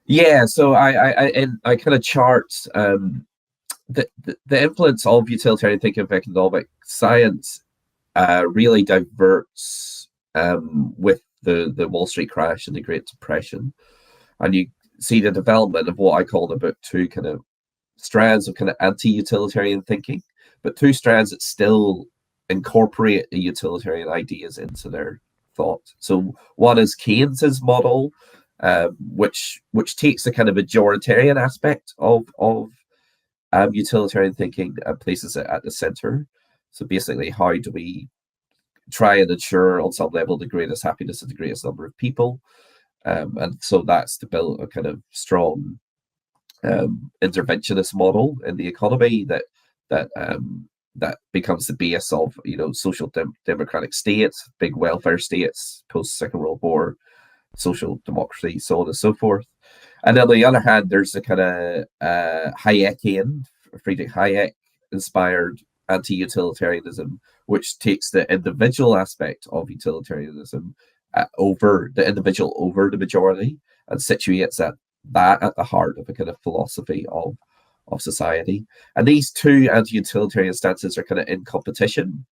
Yeah, so I kind of chart the influence of utilitarian thinking of economic science really diverts with the Wall Street crash and the Great Depression, and you see the development of what I call in the book two kind of strands of kind of anti-utilitarian thinking, but two strands that still incorporate the utilitarian ideas into their thought. So one is Keynes's model, which takes the kind of majoritarian aspect of utilitarian thinking and places it at the center. So basically, how do we try and ensure on some level the greatest happiness of the greatest number of people? And so that's to build a kind of strong interventionist model in the economy that becomes the base of social democratic states, big welfare states, post Second World War, social democracy, so on and so forth. And on the other hand, there's a kind of Hayekian, Friedrich Hayek-inspired anti-utilitarianism, which takes the individual aspect of utilitarianism over the individual over the majority and situates that at the heart of a kind of philosophy of society. And these two anti-utilitarian stances are kind of in competition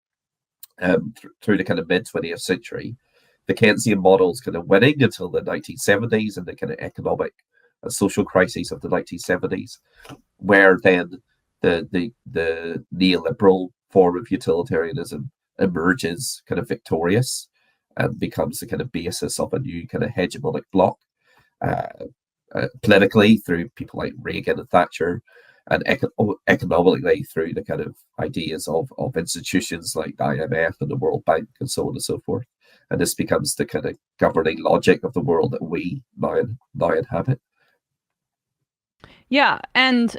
through the kind of mid-20th century. The Keynesian model is kind of winning until the 1970s and the kind of economic and social crises of the 1970s, where then the neoliberal form of utilitarianism emerges kind of victorious and becomes the kind of basis of a new kind of hegemonic bloc politically through people like Reagan and Thatcher, and economically through the kind of ideas of institutions like the IMF and the World Bank and so on and so forth. And this becomes the kind of governing logic of the world that we now inhabit. Yeah, and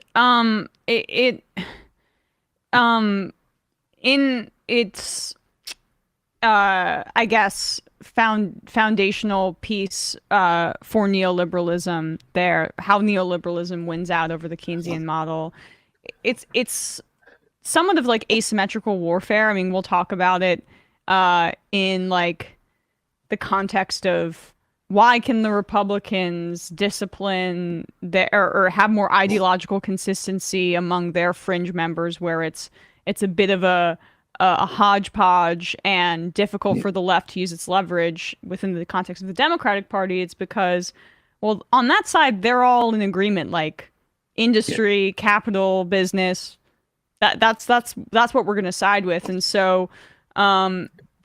in its I guess foundational piece for neoliberalism there, how neoliberalism wins out over the Keynesian model. It's somewhat of like asymmetrical warfare. I mean, we'll talk about it in like the context of why can the Republicans discipline their or have more ideological consistency among their fringe members, where it's a bit of a hodgepodge and difficult for the left to use its leverage within the context of the Democratic Party. It's because, well, on that side, they're all in agreement, like industry, capital, business. That's what we're going to side with, and so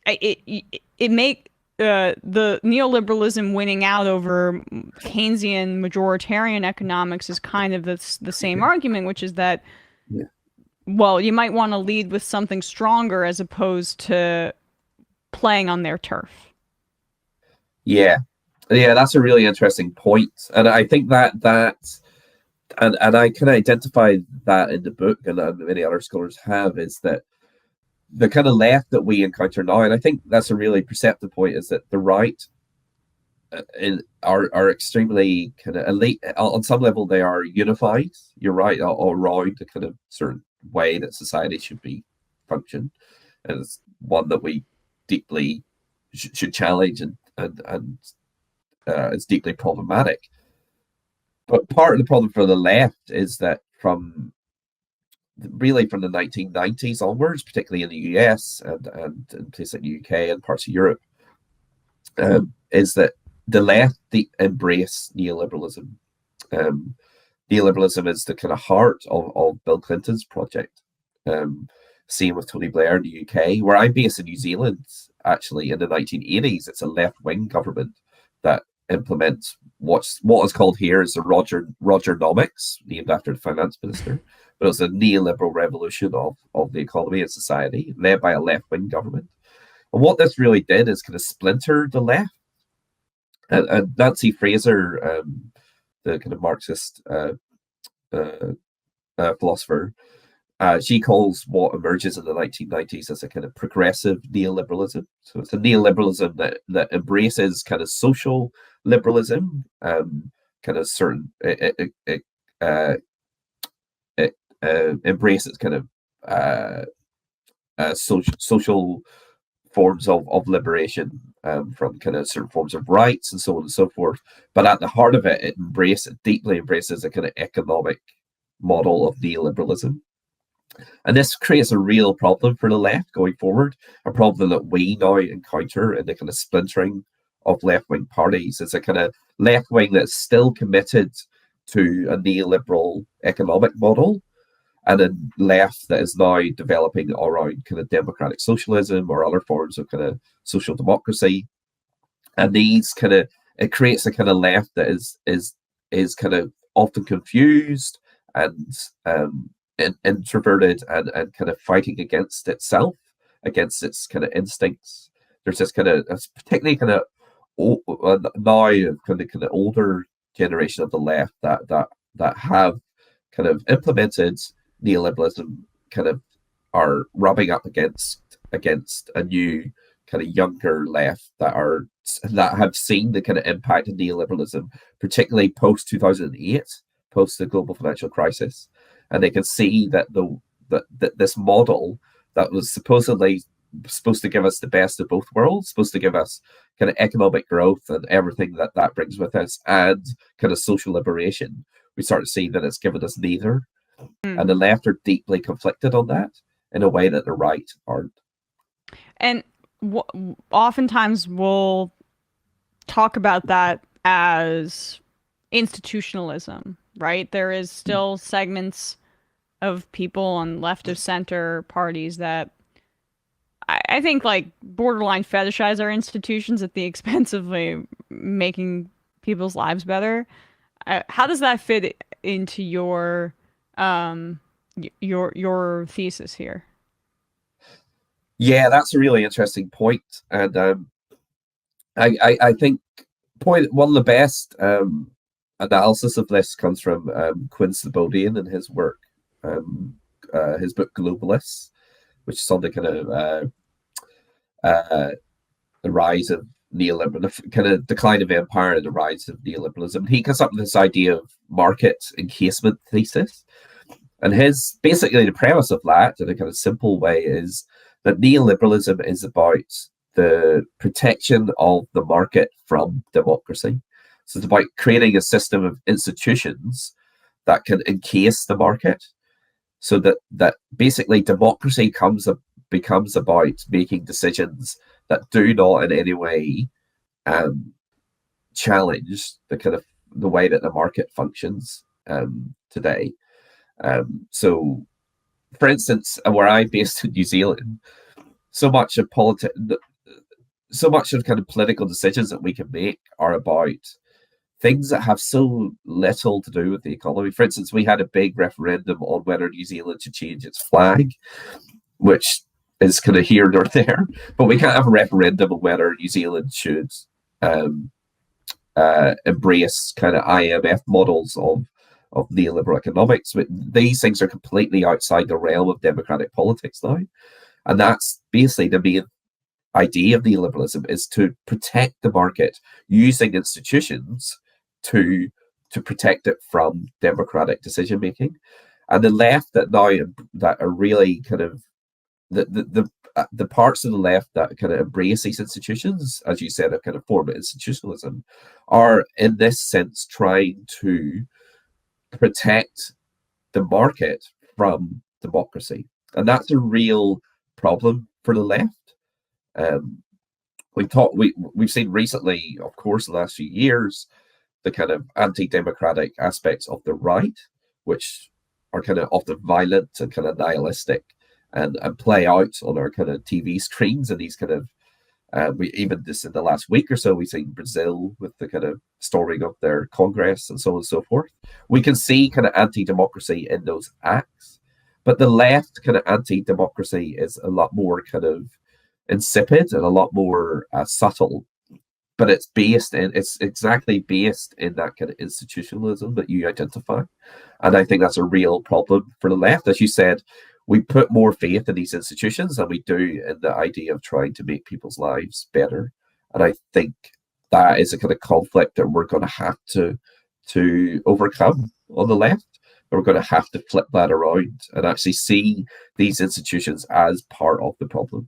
it make the neoliberalism winning out over Keynesian majoritarian economics is kind of the same argument, which is that, well, you might want to lead with something stronger as opposed to playing on their turf. Yeah, that's a really interesting point, and I think that and I can identify that in the book, and many other scholars have, is that the kind of left that we encounter now, and I think that's a really perceptive point, is that the right are extremely kind of elite. On some level, they are unified. You're right, all around the kind of certain way that society should be function, and it's one that we deeply should challenge, and it's deeply problematic. But part of the problem for the left is that from the 1990s onwards, particularly in the US and in places like the UK and parts of Europe, is that the left embrace neoliberalism. Neoliberalism is the kind of heart of Bill Clinton's project. Same with Tony Blair in the UK, where I'm based in New Zealand. Actually, in the 1980s, it's a left-wing government that implements what is called here is the Rogernomics, named after the finance minister. But it was a neoliberal revolution of the economy and society, led by a left-wing government. And what this really did is kind of splinter the left. And Nancy Fraser, the kind of Marxist philosopher, she calls what emerges in the 1990s as a kind of progressive neoliberalism. So it's a neoliberalism that embraces kind of social liberalism, kind of certain it embraces kind of social forms of liberation, from kind of certain forms of rights and so on and so forth. But at the heart of it, it deeply embraces a kind of economic model of neoliberalism. And this creates a real problem for the left going forward, a problem that we now encounter in the kind of splintering of left-wing parties. It's a kind of left-wing that's still committed to a neoliberal economic model, and a left that is now developing around kind of democratic socialism or other forms of kind of social democracy. And these kind of, it creates a kind of left that is kind of often confused and introverted and kind of fighting against itself, against its kind of instincts. There's this kind of, particularly kind of now kind of older generation of the left that have kind of implemented neoliberalism, kind of are rubbing up against a new kind of younger left that have seen the kind of impact of neoliberalism, particularly post 2008, post the global financial crisis, and they can see that that this model that was supposedly supposed to give us the best of both worlds, supposed to give us kind of economic growth and everything that brings with us, and kind of social liberation, we start to see that it's given us neither. And the left are deeply conflicted on that in a way that the right aren't. And oftentimes we'll talk about that as institutionalism, right? There is still segments of people on left of center parties that I think like borderline fetishize our institutions at the expense of making people's lives better. How does that fit into your thesis here? Yeah, that's a really interesting point, and I think one of the best analysis of this comes from Quinn Slobodian and his work, his book Globalists, which is on the kind of the rise of neoliberalism, kind of decline of empire and the rise of neoliberalism. He comes up with this idea of market encasement thesis. And basically the premise of that, in a kind of simple way, is that neoliberalism is about the protection of the market from democracy. So it's about creating a system of institutions that can encase the market, so that basically democracy becomes about making decisions that do not in any way challenge the kind of the way that the market functions today. So, for instance, where I'm based in New Zealand, so much of kind of political decisions that we can make are about things that have so little to do with the economy. For instance, we had a big referendum on whether New Zealand should change its flag, which is kind of here nor there, but we can't have a referendum on whether New Zealand should embrace kind of IMF models of neoliberal economics. But these things are completely outside the realm of democratic politics now, and that's basically the main idea of neoliberalism, is to protect the market using institutions to protect it from democratic decision making. And the left that are really kind of the parts of the left that kind of embrace these institutions, as you said, a kind of form of institutionalism, are in this sense trying to protect the market from democracy. And that's a real problem for the left. We've seen recently, of course, in the last few years, the kind of anti-democratic aspects of the right, which are kind of often violent and kind of nihilistic, and play out on our kind of TV screens. And these kind of we even just in the last week or so, we've seen Brazil with the kind of storming of their Congress and so on and so forth. We can see kind of anti-democracy in those acts, but the left kind of anti-democracy is a lot more kind of insipid and a lot more subtle. But it's exactly based in that kind of institutionalism that you identify. And I think that's a real problem for the left. As you said, we put more faith in these institutions than we do in the idea of trying to make people's lives better. And I think that is a kind of conflict that we're going to have to overcome on the left. We're going to have to flip that around and actually see these institutions as part of the problem.